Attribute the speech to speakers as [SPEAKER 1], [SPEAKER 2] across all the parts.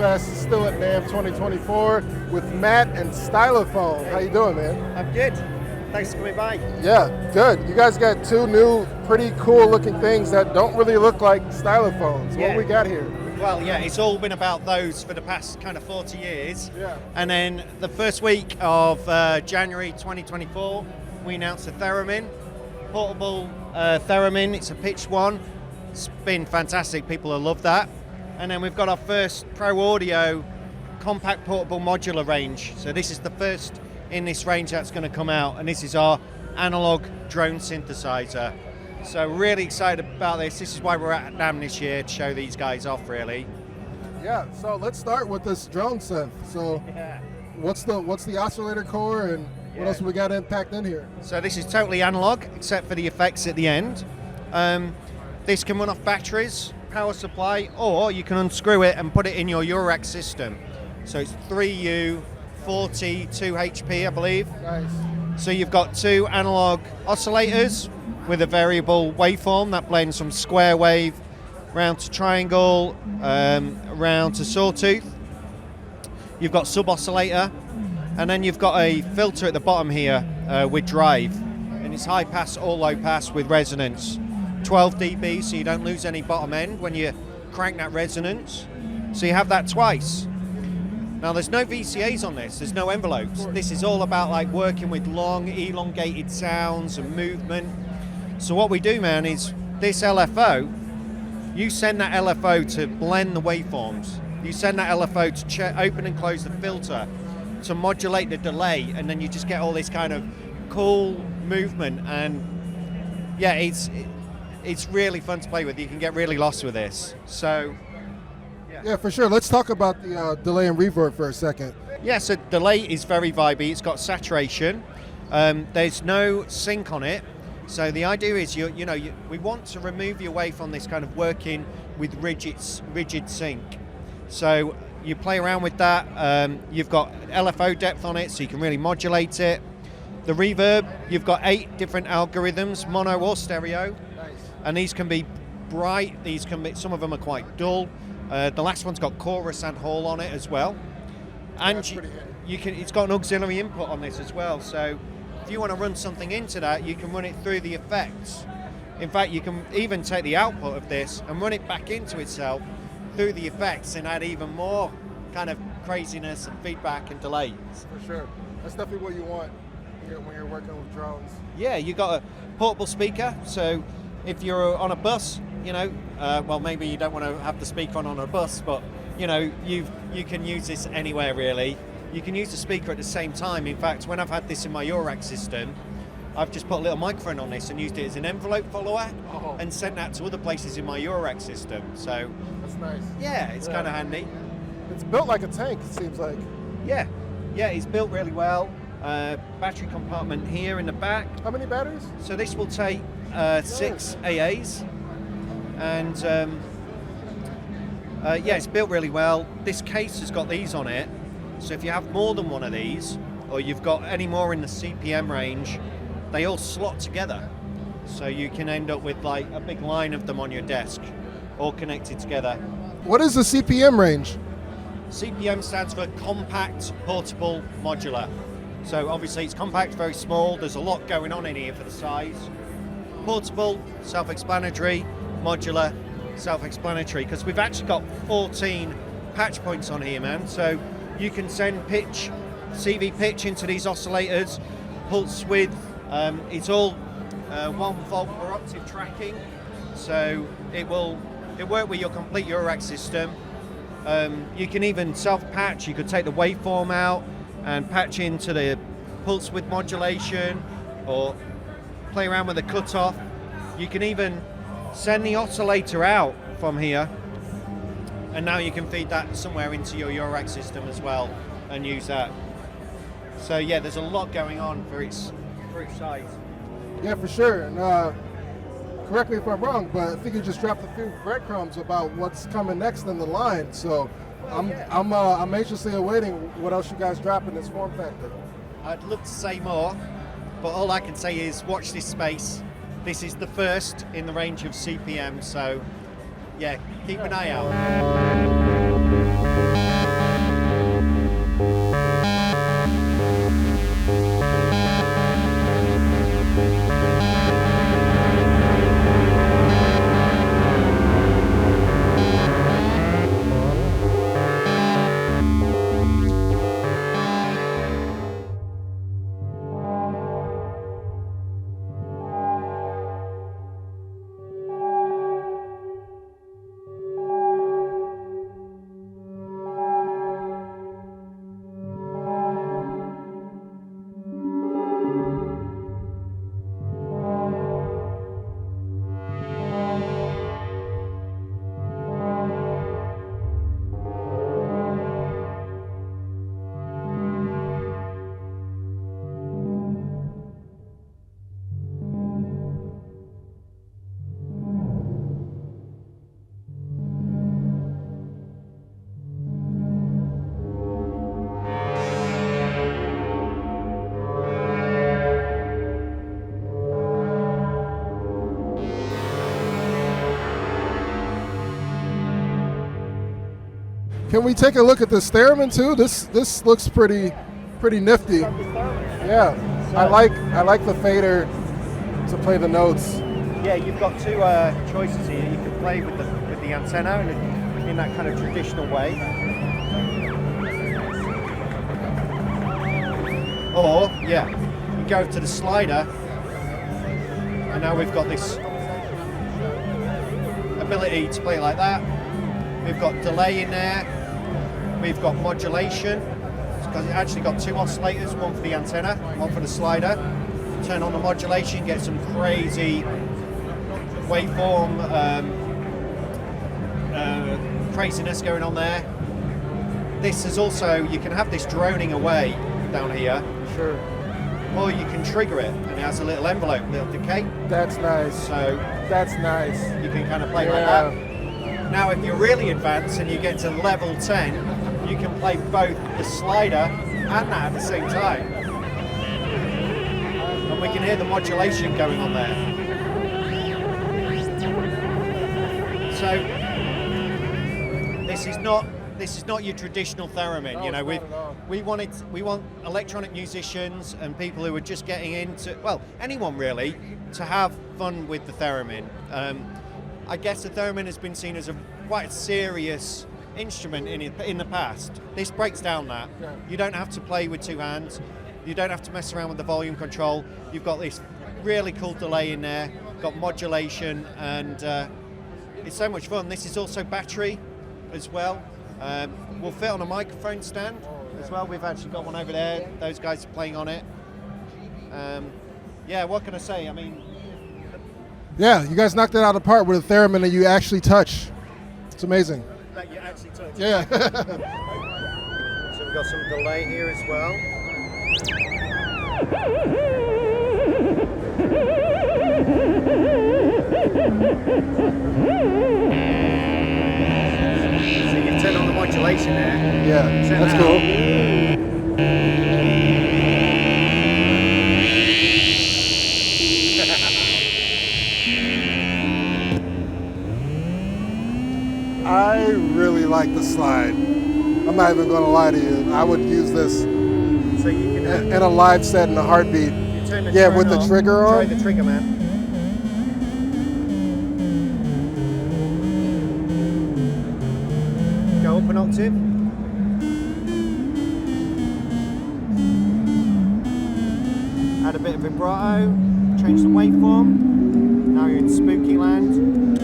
[SPEAKER 1] podcast is still at NAMM 2024 with Matt and Stylophone. How you doing, man?
[SPEAKER 2] I'm good. Thanks for coming by.
[SPEAKER 1] Yeah, good. You guys got two new, pretty cool looking things that don't really look like stylophones.
[SPEAKER 2] Yeah.
[SPEAKER 1] What we got here?
[SPEAKER 2] Well, yeah, it's all been about those for the past kind of 40 years.
[SPEAKER 1] Yeah.
[SPEAKER 2] And then the first week of January 2024, we announced the Theremin, portable Theremin. It's a pitched one. It's been fantastic. People have loved that. And then we've got our first Pro Audio compact portable modular range. So this is the first in this range that's going to come out, and this is our analog drone synthesizer. So really excited about this. This is why we're at NAMM this year, to show these guys off, really.
[SPEAKER 1] Yeah, so let's start with this drone synth. So
[SPEAKER 2] Yeah.
[SPEAKER 1] what's the oscillator core, and what else we got packed in here?
[SPEAKER 2] So this is totally analog, except for the effects at the end. This can run off batteries, power supply, or you can unscrew it and put it in your Eurorack system. So it's 3U, 40, 2 HP, I believe.
[SPEAKER 1] Nice.
[SPEAKER 2] So you've got two analog oscillators with a variable waveform that blends from square wave round to triangle, round to sawtooth. You've got sub-oscillator, and then you've got a filter at the bottom here with drive, and it's high pass or low pass with resonance. 12 dB, so you don't lose any bottom end when you crank that resonance. So you have that twice. Now there's no VCAs on this, there's no envelopes. This is all about like working with long, elongated sounds and movement. So what we do, man, is this LFO, you send that LFO to blend the waveforms. You send that LFO to open and close the filter to modulate the delay, and then you just get all this kind of cool movement. And yeah, it's really fun to play with. You can get really lost with this. So
[SPEAKER 1] Yeah, for sure. Let's talk about the delay and reverb for a second.
[SPEAKER 2] yeah, so delay is very vibey. It's got saturation. There's no sync on it. So the idea is, we want to remove you away from this kind of working with rigid sync. So you play around with that. You've got LFO depth on it, so you can really modulate it. The reverb, you've got 8 different algorithms, mono or stereo.
[SPEAKER 1] Nice.
[SPEAKER 2] And these can be bright. Some of them are quite dull. The last one's got chorus and hall on it as well. And
[SPEAKER 1] That's pretty handy.
[SPEAKER 2] it's got an auxiliary input on this as well. So if you want to run something into that, you can run it through the effects. In fact, you can even take the output of this and run it back into itself through the effects and add even more kind of craziness and feedback and delays.
[SPEAKER 1] For sure. That's definitely what you want when you're working with drones.
[SPEAKER 2] Yeah, you got a portable speaker, so if you're on a bus, well, maybe you don't want to have the speaker on a bus, but you can use this anywhere really. You can use the speaker at the same time. In fact, when I've had this in my Eurorack system, I've just put a little microphone on this and used it as an envelope follower and sent that to other places in my Eurorack system. So
[SPEAKER 1] That's nice.
[SPEAKER 2] yeah, it's kind of handy.
[SPEAKER 1] It's built like a tank, it seems like.
[SPEAKER 2] Yeah, it's built really well. Battery compartment here in the back.
[SPEAKER 1] How many batteries?
[SPEAKER 2] So this will take 6 AAs, and it's built really well. This case has got these on it, so if you have more than one of these, or you've got any more in the CPM range, they all slot together. So you can end up with like a big line of them on your desk, all connected together.
[SPEAKER 1] What is the CPM range?
[SPEAKER 2] CPM stands for compact, portable, modular. So obviously it's compact, very small, there's a lot going on in here for the size. Portable, self-explanatory. Modular, self-explanatory, because we've actually got 14 patch points on here, man. So you can send pitch, CV pitch into these oscillators, pulse width, it's all 1 volt per octave tracking. So it work with your complete Eurorack system. You can even self-patch. You could take the waveform out and patch into the pulse width modulation, or play around with the cutoff. You can even send the oscillator out from here, and now you can feed that somewhere into your Eurorack system as well and use that. So yeah, there's a lot going on for its size.
[SPEAKER 1] Yeah, for sure. And correct me if I'm wrong, but I think you just dropped a few breadcrumbs about what's coming next in the line. So I'm anxiously awaiting what else you guys drop in this form factor.
[SPEAKER 2] I'd love to say more, but all I can say is watch this space. This is the first in the range of CPM, so yeah, keep an eye out.
[SPEAKER 1] Can we take a look at this Theremin too? This looks pretty nifty. Yeah, I like the fader to play the notes.
[SPEAKER 2] Yeah, you've got two choices here. You can play with the antenna in that kind of traditional way, or yeah, you go to the slider, and now we've got this ability to play like that. We've got delay in there. We've got modulation, because it actually got two oscillators, one for the antenna, one for the slider. Turn on the modulation, get some crazy waveform craziness going on there. This is also, you can have this droning away down here.
[SPEAKER 1] Sure.
[SPEAKER 2] Or you can trigger it, and it has a little envelope, a little decay.
[SPEAKER 1] That's nice.
[SPEAKER 2] So
[SPEAKER 1] that's nice.
[SPEAKER 2] You can kind of play like that. Now, if you're really advanced and you get to level 10, you can play both the slider and that at the same time. And we can hear the modulation going on there. So this is not your traditional theremin.
[SPEAKER 1] No,
[SPEAKER 2] you know, we want electronic musicians and people who are just getting into, well, anyone really, to have fun with the theremin. I guess the theremin has been seen as a quite serious instrument in the past. This breaks down that.
[SPEAKER 1] Yeah.
[SPEAKER 2] You don't have to play with two hands. You don't have to mess around with the volume control. You've got this really cool delay in there, got modulation, and it's so much fun. This is also battery as well. Will fit on a microphone stand as well. We've actually got one over there. Those guys are playing on it. Yeah, what can I say? I mean,
[SPEAKER 1] yeah, you guys knocked it out of the park with a theremin that you actually touch. It's amazing.
[SPEAKER 2] that you actually touch.
[SPEAKER 1] Yeah.
[SPEAKER 2] So we've got some delay here as well. So you can turn on the modulation there.
[SPEAKER 1] Yeah, that's cool. I really like the slide. I'm not even going to lie to you. I would use this
[SPEAKER 2] So you can
[SPEAKER 1] in a live set in a heartbeat.
[SPEAKER 2] you turn the
[SPEAKER 1] Yeah,
[SPEAKER 2] turn
[SPEAKER 1] with the
[SPEAKER 2] on.
[SPEAKER 1] trigger
[SPEAKER 2] Try
[SPEAKER 1] on.
[SPEAKER 2] the trigger, man. Go up an octave. Add a bit of vibrato. Change the waveform. Now you're in spooky land.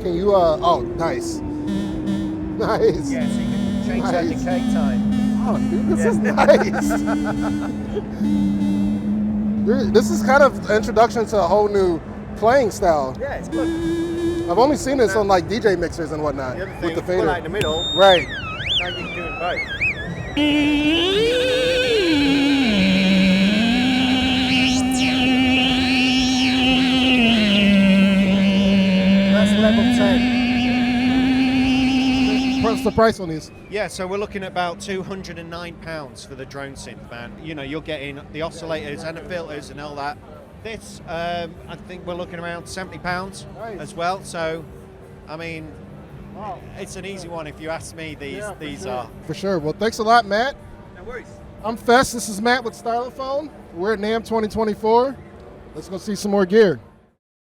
[SPEAKER 1] Can you, oh, nice. Nice.
[SPEAKER 2] Yeah, so you can change that
[SPEAKER 1] Nice.
[SPEAKER 2] decay time.
[SPEAKER 1] Oh, dude, this
[SPEAKER 2] Yeah.
[SPEAKER 1] is nice. This is kind of introduction to a whole new playing style.
[SPEAKER 2] Yeah, it's good.
[SPEAKER 1] I've only seen this on like DJ mixers and whatnot
[SPEAKER 2] The other thing,
[SPEAKER 1] with the
[SPEAKER 2] put
[SPEAKER 1] fader.
[SPEAKER 2] that in the middle.
[SPEAKER 1] Right.
[SPEAKER 2] Now you can do it both. That's level 10.
[SPEAKER 1] What's the price on these?
[SPEAKER 2] Yeah, so we're looking at about £209 for the drone synth, man. You know, you're getting the oscillators and the filters and all that. This, I think we're looking around £70
[SPEAKER 1] Nice.
[SPEAKER 2] as well. So, I mean,
[SPEAKER 1] Wow.
[SPEAKER 2] it's an easy one if you ask me. These
[SPEAKER 1] sure.
[SPEAKER 2] are.
[SPEAKER 1] For sure. Well, thanks a lot, Matt.
[SPEAKER 2] No worries.
[SPEAKER 1] I'm Fest. This is Matt with Stylophone. We're at NAMM 2024. Let's go see some more gear.